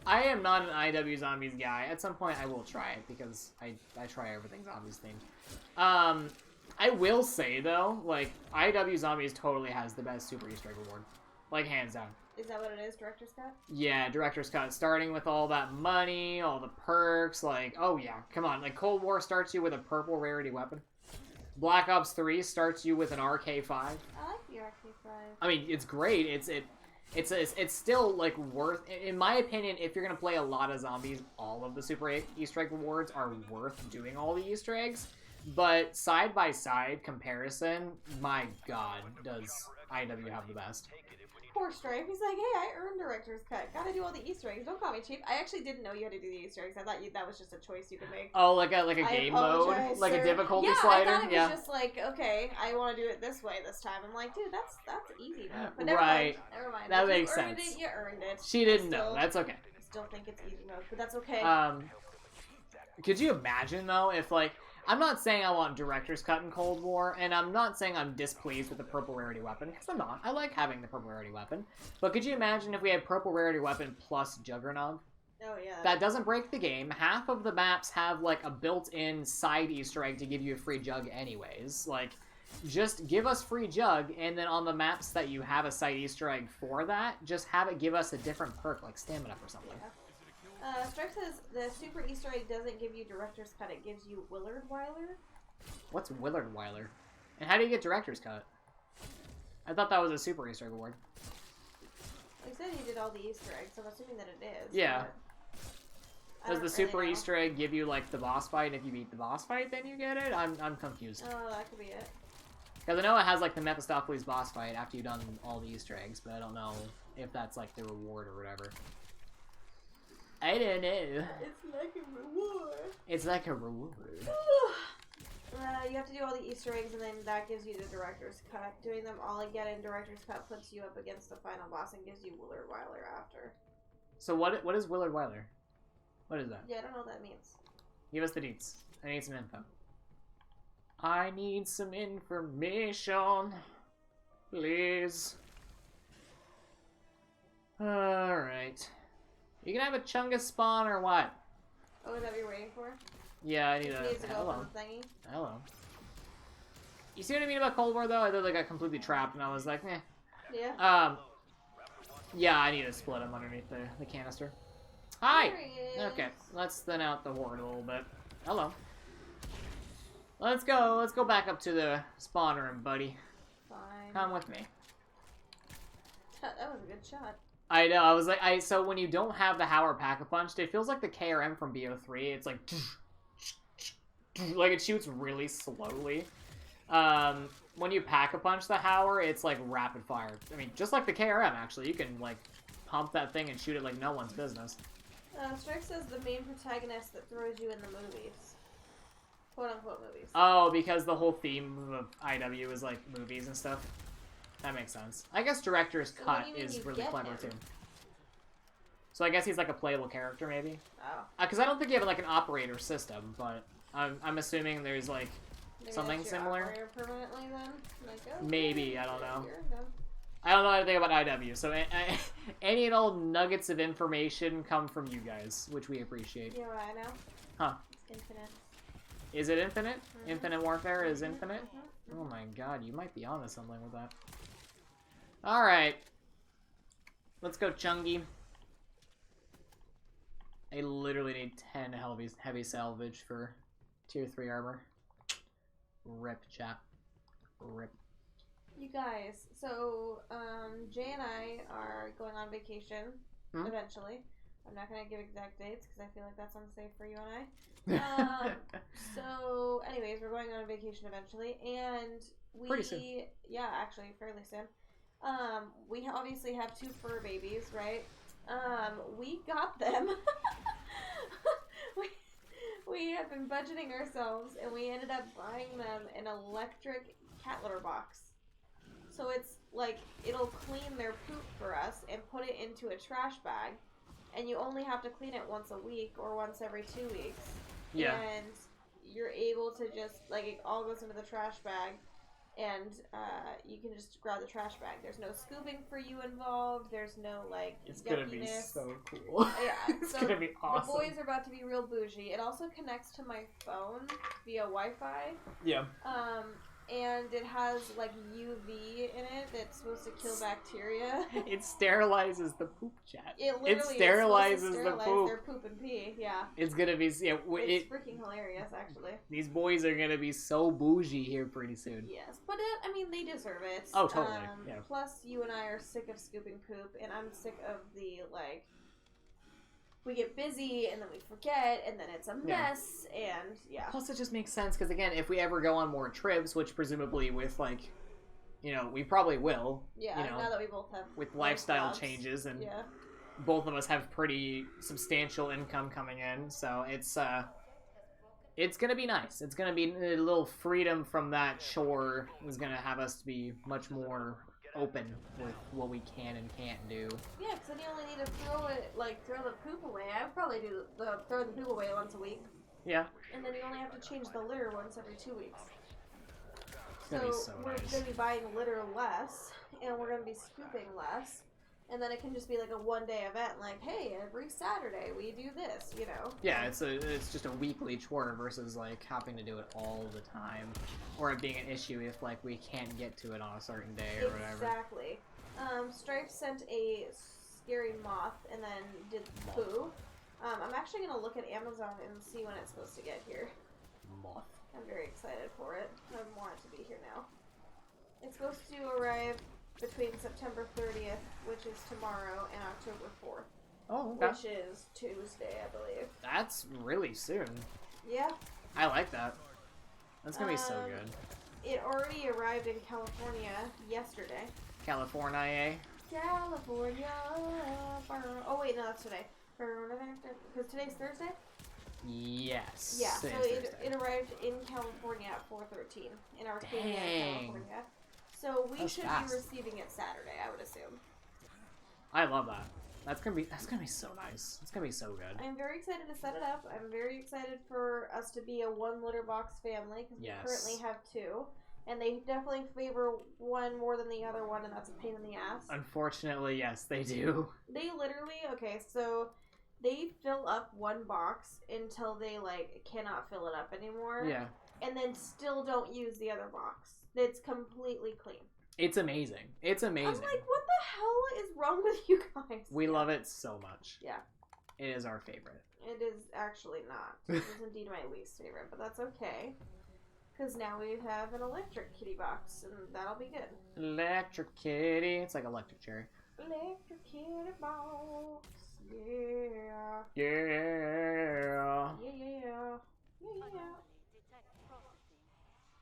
I am not an IW Zombies guy. At some point, I will try it because I try everything Zombies themed. I will say though, like IW Zombies totally has the best Super Easter egg reward, like hands down.
Is that what it is, Director's Cut?
Yeah, Director's Cut. Starting with all that money, all the perks, like, oh yeah, come on. Like, Cold War starts you with a purple rarity weapon. Black Ops 3 starts you with an RK5.
I like the RK5.
I mean, it's great. It's still, like, worth... In my opinion, if you're going to play a lot of zombies, all of the Super Easter egg rewards are worth doing all the Easter eggs. But side-by-side comparison, my god, does IW have the best.
Poor Stripe. He's like, hey, I earned Director's Cut. Gotta do all the Easter eggs. Don't call me cheap. I actually didn't know you had to do the Easter eggs. I thought that was just a choice you could make.
Oh, like a game mode? Like a difficulty slider?
I thought it was just like, okay, I want to do it this way this time. I'm like, dude, that's easy. But never mind. Never mind.
That makes sense.
You earned it.
She didn't know. That's okay.
I still think it's easy mode, but that's okay.
Could you imagine, though, if, like... I'm not saying I want Director's Cut in Cold War, and I'm not saying I'm displeased with the purple rarity weapon, because I'm not. I like having the purple rarity weapon. But could you imagine if we had purple rarity weapon plus Juggernog?
Oh, yeah.
That doesn't break the game. Half of the maps have, like, a built-in side Easter egg to give you a free jug anyways. Like, just give us free jug, and then on the maps that you have a side Easter egg for that, just have it give us a different perk, like stamina or something.
Yeah. Stripe says the Super Easter egg doesn't give you Director's Cut, it gives you Willard Weiler.
What's Willard Weiler? And how do you get Director's Cut? I thought that was a Super Easter egg award.
He said he did all the Easter eggs, so I'm assuming that it is.
Yeah. Does the Super
really
Easter egg give you, like, the boss fight, and if you beat the boss fight, then you get it? I'm confused.
Oh, that could be it.
Because I know it has, like, the Mephistopheles boss fight after you've done all the Easter eggs, but I don't know if that's, like, the reward or whatever. I don't know.
It's like a reward.
It's like a reward.
You have to do all the Easter eggs, and then that gives you the Director's Cut. Doing them all again in Director's Cut puts you up against the final boss and gives you Willard Weiler after.
So what is Willard Weiler? What is that?
Yeah, I don't know what that means.
Give us the deets. I need some info. I need some information. Please. Alright. You can have a Chungus spawn or what?
Oh, is that what you're waiting for?
Yeah, I need
a... needs to go from the thingy?
Hello. You see what I mean about Cold War, though? I thought I got completely trapped, and I was like, eh.
Yeah.
Yeah, I need to split him underneath the canister. Hi! Okay, let's thin out the horde a little bit. Hello. Let's go back up to the spawn room, buddy.
Fine.
Come with me.
That was a good shot.
I know, I was like, so when you don't have the Howard Pack-a-Punch, it feels like the KRM from BO3. It's like, like it shoots really slowly. When you Pack-a-Punch the Howard, it's like rapid fire. I mean, just like the KRM, actually. You can, like, pump that thing and shoot it like no one's business.
Strike says the main protagonist that throws you in the movies. Quote-unquote movies.
Oh, because the whole theme of IW is, like, movies and stuff. That makes sense. I guess Director's Cut is really clever, too. So I guess he's like a playable character, maybe?
Oh.
Because I don't think you have, like, an operator system, but I'm assuming there's, like, maybe something similar.
Operator permanently, then? Like, oh,
maybe, I don't know. I don't know anything about IW, so any and all nuggets of information come from you guys, which we appreciate.
You know what I know?
Huh.
It's infinite.
Is it infinite? Mm-hmm. Infinite Warfare is infinite?
Mm-hmm.
Oh my god, you might be onto something with that. Alright. Let's go, Chungy. I literally need 10 heavy salvage for tier 3 armor. Rip, chat. Rip.
You guys, so, Jay and I are going on vacation, eventually. I'm not going to give exact dates, because I feel like that's unsafe for you and I. So, anyways, we're going on a vacation eventually, and we...
Pretty soon.
Yeah, actually, fairly soon. We obviously have 2 fur babies, right? We got them. we have been budgeting ourselves, and we ended up buying them an electric cat litter box. So it's like, it'll clean their poop for us and put it into a trash bag, and you only have to clean it once a week or once every 2 weeks.
Yeah.
And you're able to just, like, it all goes into the trash bag, and you can just grab the trash bag. There's no scooping for you involved. There's no like
It's
yuckiness.
gonna be so cool.
Yeah,
It's
so
gonna be awesome.
The boys are about to be real bougie. It also connects to my phone via Wi-Fi.
Yeah.
And it has like UV in it that's supposed to kill bacteria.
It sterilizes the poop, chat.
It literally
sterilizes
the poop. Their poop and pee. Yeah.
It's gonna be
it's freaking hilarious, actually.
These boys are gonna be so bougie here pretty soon.
Yes, but I mean, they deserve it.
Oh, totally. Yeah.
Plus, you and I are sick of scooping poop, and I'm sick of the like. We get busy and then we forget and then it's a mess and yeah.
Plus it just makes sense because again, if we ever go on more trips, which presumably with like, you know, we probably will.
Yeah,
you know,
now that we both have
with lifestyle changes and both of us have pretty substantial income coming in, so it's gonna be nice. It's gonna be a little freedom from that chore. Is gonna have us to be much more open with what we can and can't do.
Yeah, because then you only need to throw the poop away. I would probably do throw the poop away once a week.
Yeah.
And then you only have to change the litter once every 2 weeks.
So
we're going to be buying litter less, and we're going to be scooping less. And then it can just be like a one-day event, like, hey, every Saturday we do this, you know?
Yeah, it's just a weekly chore versus like having to do it all the time, or it being an issue if like we can't get to it on a certain day or whatever.
Exactly. Stripe sent a scary moth and then did poo. I'm actually gonna look at Amazon and see when it's supposed to get here.
Moth.
I'm very excited for it. I want it to be here now. It's supposed to arrive between September 30th, which is tomorrow, and October 4th.
Oh, okay.
Which is Tuesday, I believe.
That's really soon.
Yeah.
I like that. That's gonna be so good.
It already arrived in California yesterday.
California.
California. Oh wait, no, that's today. Because today's Thursday?
Yes.
Yeah, so it arrived in California at 4:13 in Arcadia, California. So we should be receiving it Saturday, I would assume.
I love that. That's gonna be so nice. It's gonna be so good.
I'm very excited to set it up. I'm very excited for us to be a one litter box family because we currently have two, and they definitely favor one more than the other one, and that's a pain in the ass.
Unfortunately, yes, they do.
They literally so they fill up one box until they like cannot fill it up anymore.
Yeah.
And then still don't use the other box. It's completely clean.
It's amazing. It's amazing.
I'm like, what the hell is wrong with you guys?
We love it so much.
Yeah.
It is our favorite.
It is actually not. It is indeed my least favorite, but that's okay. Because now we have an electric kitty box, and that'll be good.
Electric kitty. It's like electric cherry.
Electric kitty box. Yeah.
Yeah.
Yeah.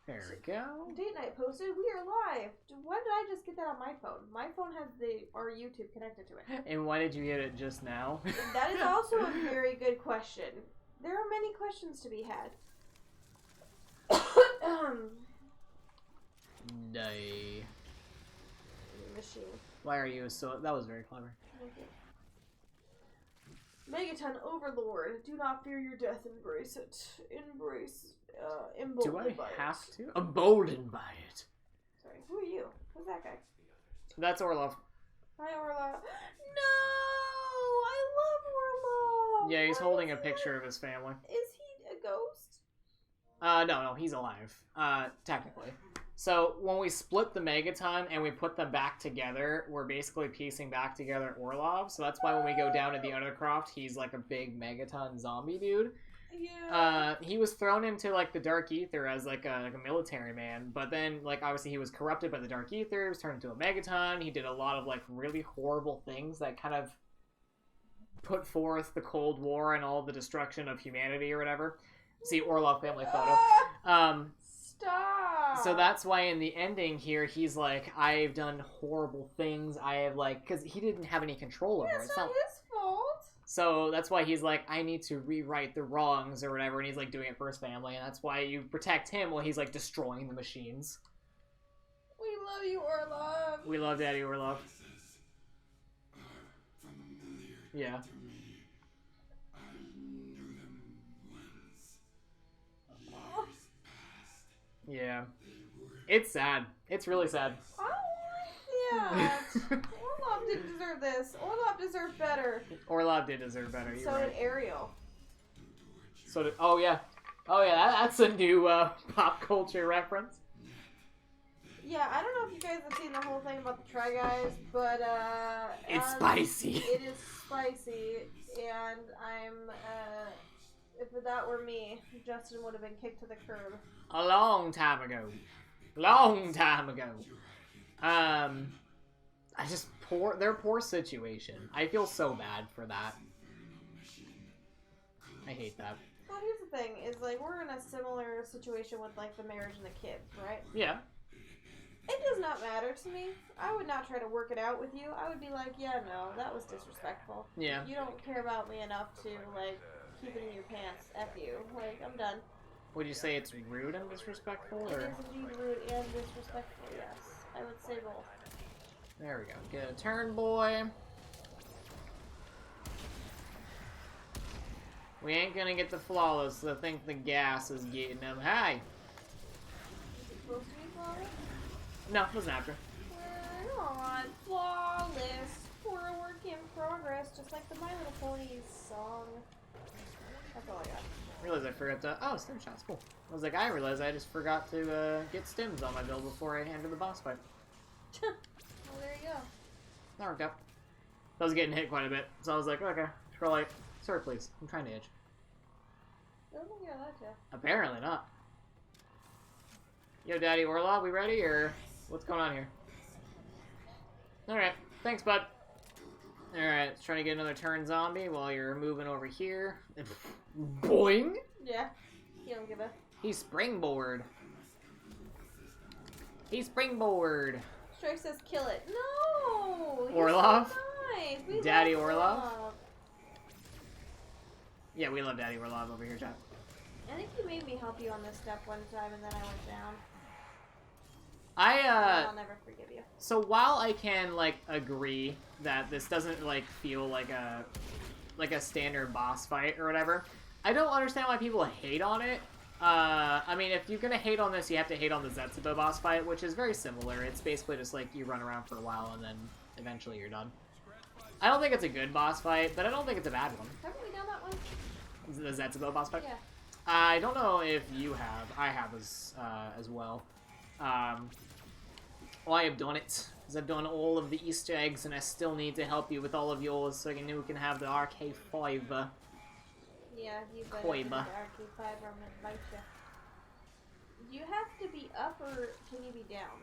There we go.
Date night posted. We are live. Why did I just get that on my phone? My phone has our YouTube connected to it.
And why did you get it just now?
That is also a very good question. There are many questions to be had.
Nay.
Machine.
Why are you so... That was very clever.
Megaton Overlord. Do not fear your death. Embrace it. Embrace. Emboldened
Do I
by
have
it.
to? Emboldened by it.
Sorry. Who are you? Who's that guy?
That's Orlov.
Hi, Orlov. No! I love Orlov!
Yeah, he's holding a picture of his family.
Is he a ghost?
No, he's alive. Technically. So, when we split the Megaton and we put them back together, we're basically piecing back together Orlov. So that's why when we go down to the Undercroft, he's like a big Megaton zombie dude.
Yeah.
He was thrown into, like, the Dark Ether as, like a military man. But then, like, obviously he was corrupted by the Dark Ether. He was turned into a Megaton. He did a lot of, like, really horrible things that kind of put forth the Cold War and all the destruction of humanity or whatever. See Orlov family photo.
Stop!
So that's why in the ending here, he's like, I've done horrible things. I have, like... Because he didn't have any control over it.
It's not his fault.
So that's why he's like, I need to rewrite the wrongs or whatever, and he's like doing it for his family, and that's why you protect him while he's like destroying the machines.
We love you, Orlov.
We love Daddy Orlov. Yeah. Yeah. It's sad. It's really sad.
I don't like that. Orlov didn't deserve this. Orlov deserved better.
Orlov did deserve better. You're
so
right.
did Ariel.
So did... Oh, yeah. Oh, yeah, that's a new pop culture reference.
Yeah, I don't know if you guys have seen the whole thing about the Try Guys, but,
it's spicy.
It is spicy, and if that were me, Justin would have been kicked to the curb.
A long time ago. Long time ago. Their poor situation. I feel so bad for that. I hate that.
Well, here's the thing, is, like, we're in a similar situation with, like, the marriage and the kids, right?
Yeah.
It does not matter to me. I would not try to work it out with you. I would be like, yeah, no, that was disrespectful.
Yeah.
You don't care about me enough to, like, keep it in your pants. F you. Like, I'm done.
Would you say it's rude and disrespectful? Or?
It is indeed rude and disrespectful, yes. I would say both.
There we go. Get a turn, boy. We ain't gonna get the flawless, I think the gas is getting them. Hey!
Is it supposed to be flawless?
No, it wasn't after.
We're not flawless. We're a work in progress, just like the My Little Ponies song. That's all I got.
I realized I forgot to... Oh, stim shots, cool. I was like, I realized I just forgot to get stims on my build before I enter the boss fight.
Well, there you go.
That worked out. I was getting hit quite a bit, so I was like, okay, scroll light. Sir, please. I'm trying to itch.
I don't think you're allowed to.
Apparently not. Yo, Daddy Orlov, we ready, or what's going on here? Alright, thanks, bud. Alright, let's try to get another turn zombie while you're moving over here. Boing!
Yeah. You don't give a...
He springboard. He springboard.
Strike says kill it. No!
Orlov?
So nice. We
Daddy
love
Orlov? Yeah, we love Daddy Orlov over here, chat.
I think you made me help you on this step one time and then I went down.
I'll
never forgive you.
So while I can, like, agree that this doesn't, like, feel like a standard boss fight or whatever, I don't understand why people hate on it. I mean, if you're gonna hate on this, you have to hate on the Zetsubo boss fight, which is very similar. It's basically just, like, you run around for a while and then eventually you're done. I don't think it's a good boss fight, but I don't think it's a bad one.
Haven't we done that one?
The Zetsubo boss fight?
Yeah.
I don't know if you have. I have as well. Well, I have done it, because I've done all of the Easter eggs, and I still need to help you with all of yours, so you know we can have the RK5.
Yeah, you better
Koiba.
do the RK5 or I'm gonna bite you. Do you have to be up, or can you be down?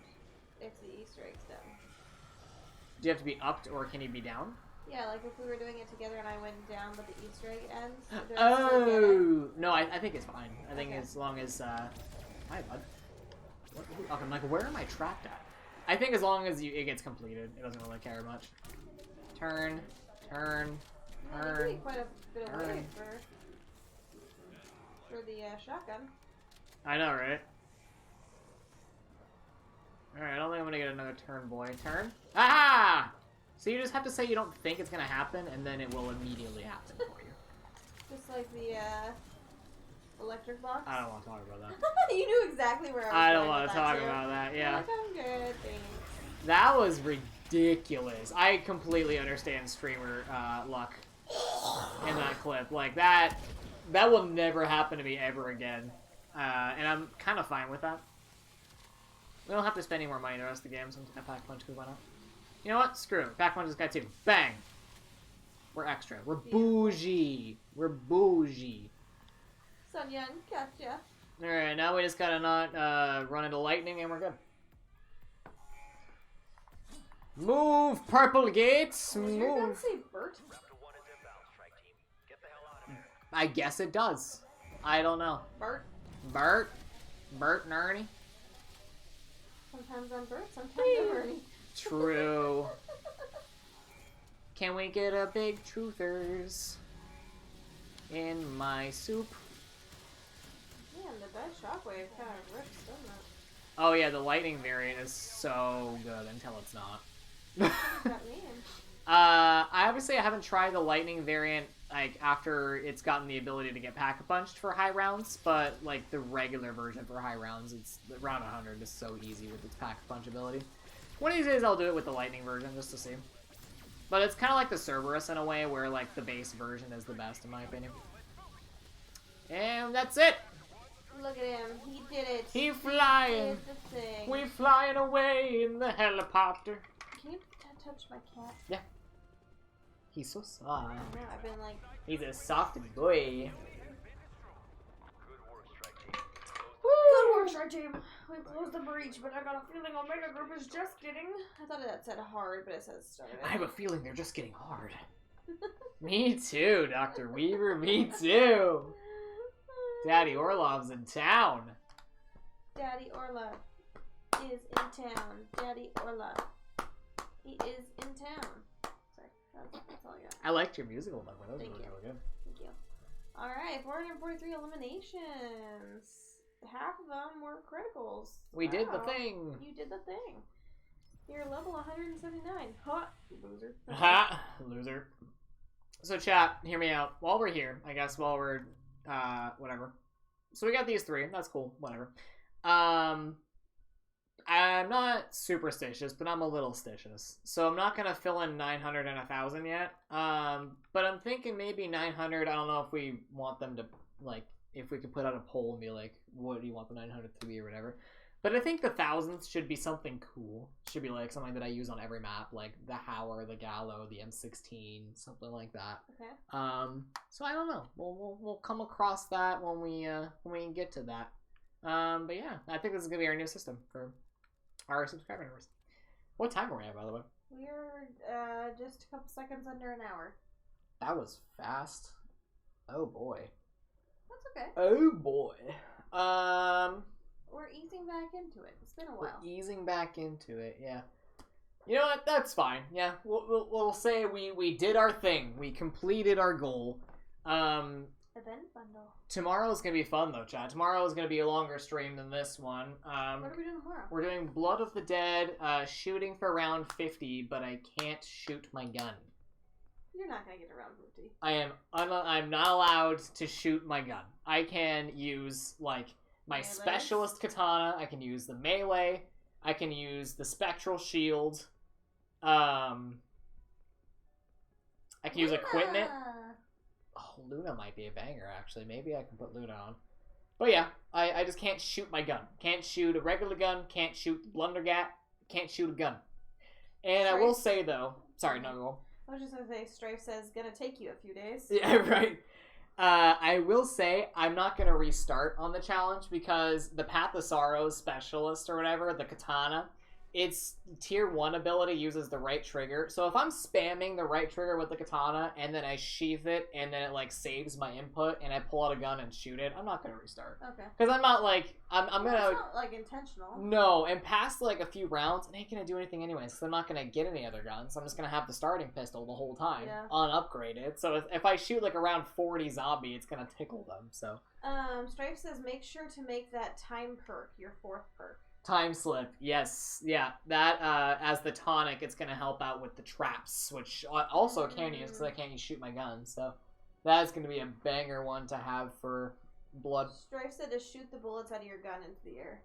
If the Easter egg's done.
Do you have to be upped, or can you be down?
Yeah, like if we were doing it together and I went down, but the Easter egg ends.
Oh! No, I think it's fine. I think
Okay.
as long as, hi, bud. Okay, I'm like, where am I trapped at? I think as long as it gets completed, it doesn't really care much. Turn, turn,
Yeah, you
turn.
need quite a bit of
turn.
weight for the shotgun.
I know, right? Alright, I don't think I'm gonna get another turn, boy. Turn? Ah! So you just have to say you don't think it's gonna happen, and then it will immediately happen for you.
Just like the electric box.
I don't want to talk about that.
You knew exactly where I was
I don't
going
want
with
to
that,
talk
too.
about that,
You're
yeah.
like, I'm good, thanks.
That was ridiculous. I completely understand streamer luck in that clip. Like, that will never happen to me ever again. And I'm kind of fine with that. We don't have to spend any more money the rest of the game, so I'm just gonna pack punch because why not? You know what? Screw it. Pack punch this guy too. Bang! We're extra. We're bougie. We're bougie.
Sonya, gotcha.
Alright, now we just gotta not run into lightning and we're good. Move, purple gates!
Does your gun
Move!
say Bert?
I guess it does. I don't know.
Bert?
Bert? Bert and Ernie?
Sometimes I'm Bert, sometimes I'm Ernie.
True. Can we get a big truthers in my soup?
Man, the best shockwave kind of rips, doesn't it?
Oh yeah, the lightning variant is so good until it's not.
What does that mean?
I obviously haven't tried the lightning variant like after it's gotten the ability to get pack-a-punched for high rounds, but like the regular version for high rounds, it's round 100 is so easy with its pack-a-punch ability. One of these days I'll do it with the lightning version just to see. But it's kind of like the Cerberus in a way where like the base version is the best in my opinion. And that's it!
Look at him. He did it.
He flying.
He did the thing.
We flying away in the helicopter.
Can you touch my cat?
Yeah. He's so soft.
I know, I've been like...
He's a soft boy.
Good work, Strike Team. We closed the breach, but I got a feeling Omega Group is just getting... I thought that said hard, but it says started.
I have a feeling they're just getting hard. Me too, Dr. Weaver. Me too. Daddy Orlov's in town.
Daddy Orlov is in town. Daddy Orlov. He is in town. Sorry, that's all I got.
I liked your musical number. That was
Thank
really,
you.
really good.
Thank you. Alright, 443 eliminations. Half of them were criticals.
We did the
Wow.
thing.
You did the thing. You're level 179. Ha! Loser.
Ha! Loser. So chat, hear me out. While we're here, I guess while we're, whatever. So we got these three. That's cool. Whatever. I'm not superstitious, but I'm a little stitious. So I'm not going to fill in 900 and 1,000 yet. But I'm thinking maybe 900. I don't know if we want them to, like, if we could put out a poll and be like, what do you want the 900 to be or whatever. But I think the thousands should be something cool. Should be like something that I use on every map, like the Howler, the Gallo, the M16, something like that.
Okay.
So I don't know. We'll come across that when we get to that. But yeah, I think this is gonna be our new system for our subscriber numbers. What time are we at, by the way?
We're just a couple seconds under an hour.
That was fast. Oh boy.
That's okay.
Oh boy.
We're easing back into it. It's been a while.
We're easing back into it, yeah. You know what? That's fine. Yeah, we'll say we did our thing. We completed our goal.
Event bundle.
Tomorrow's gonna be fun though, chat. Tomorrow is gonna be a longer stream than this one.
What are we doing tomorrow?
We're doing Blood of the Dead, shooting for round 50, but I can't shoot my gun.
You're not gonna get to round 50.
I'm not allowed to shoot my gun. I can use like my
Melee?
specialist katana. I can use the melee. I can use the spectral shield. I can use equipment. Oh, Luna might be a banger, actually. Maybe I can put Luna on. But yeah, I just can't shoot my gun. Can't shoot a regular gun. Can't shoot Blundergat. Can't shoot a gun. And I will say, though... Sorry, no, go.
I was just gonna say, Strafe says, gonna take you a few days.
Yeah, right. I will say, I'm not going to restart on the challenge because the Path of Sorrows specialist or whatever, the katana... Its tier 1 ability uses the right trigger. So if I'm spamming the right trigger with the katana and then I sheath it and then it like saves my input and I pull out a gun and shoot it, I'm not going to restart.
Okay.
Because I'm not like, I'm going to...
It's not like intentional.
No, and past like a few rounds, I ain't going to do anything anyways because I'm not going to get any other guns. I'm just going to have the starting pistol the whole time unupgraded. So if I shoot like around 40 zombie, it's going to tickle them, so...
Strafe says make sure to make that time perk your 4th perk.
Time slip, yes, yeah. That as the tonic, it's gonna help out with the traps, which also can use because I can't shoot my gun. So that's gonna be a banger one to have for blood.
Strafe said to shoot the bullets out of your gun into the air,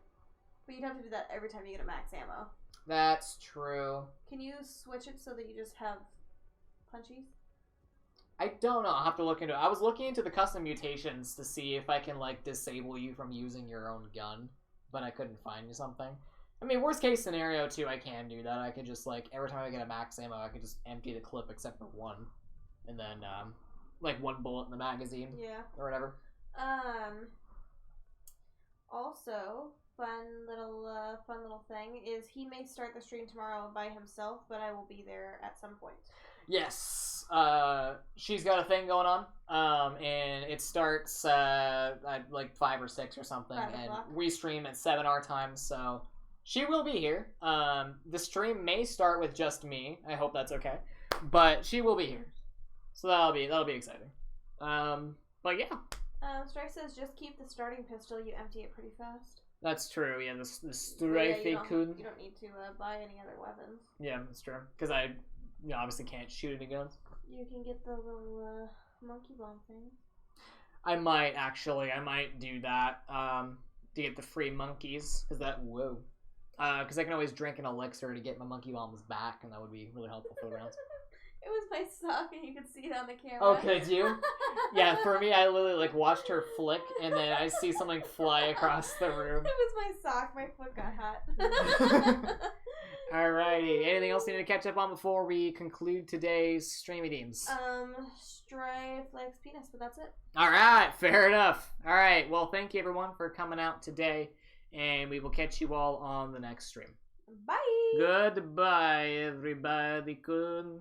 but you'd have to do that every time you get a max ammo.
That's true.
Can you switch it so that you just have punchies?
I don't know. I'll have to look into it. I was looking into the custom mutations to see if I can like disable you from using your own gun. But I couldn't find something. I mean, worst case scenario, too, I can do that. I could just, like, every time I get a max ammo, I could just empty the clip except for one. And then, like, one bullet in the magazine.
Yeah.
Or whatever.
Also, fun little thing is he may start the stream tomorrow by himself, but I will be there at some point.
Yes. She's got a thing going on. And it starts at like 5 or 6 or something.
5
and
o'clock.
we stream at 7 our time, so she will be here. The stream may start with just me. I hope that's okay. But she will be here. So that'll be exciting. But yeah.
Strike says just keep the starting pistol, you empty it pretty fast.
That's true, yeah, the Strafe
you
could.
don't need to buy any other weapons.
Yeah, that's true. Because I you obviously can't shoot any guns.
You can get the little monkey bomb thing.
I might do that to get the free monkeys, because I can always drink an elixir to get my monkey bombs back, and that would be really helpful for the rounds.
It was my sock, and you could see it on the camera.
Oh, could you? Yeah, for me, I literally watched her flick, and then I see something fly across the room.
It was my sock. My foot got hot.
Alrighty. Anything else you need to catch up on before we conclude today's streamy teams?
Strife likes penis, but that's it.
Alright, fair enough. Alright, well, thank you everyone for coming out today, and we will catch you all on the next stream.
Bye!
Goodbye, everybody. Good.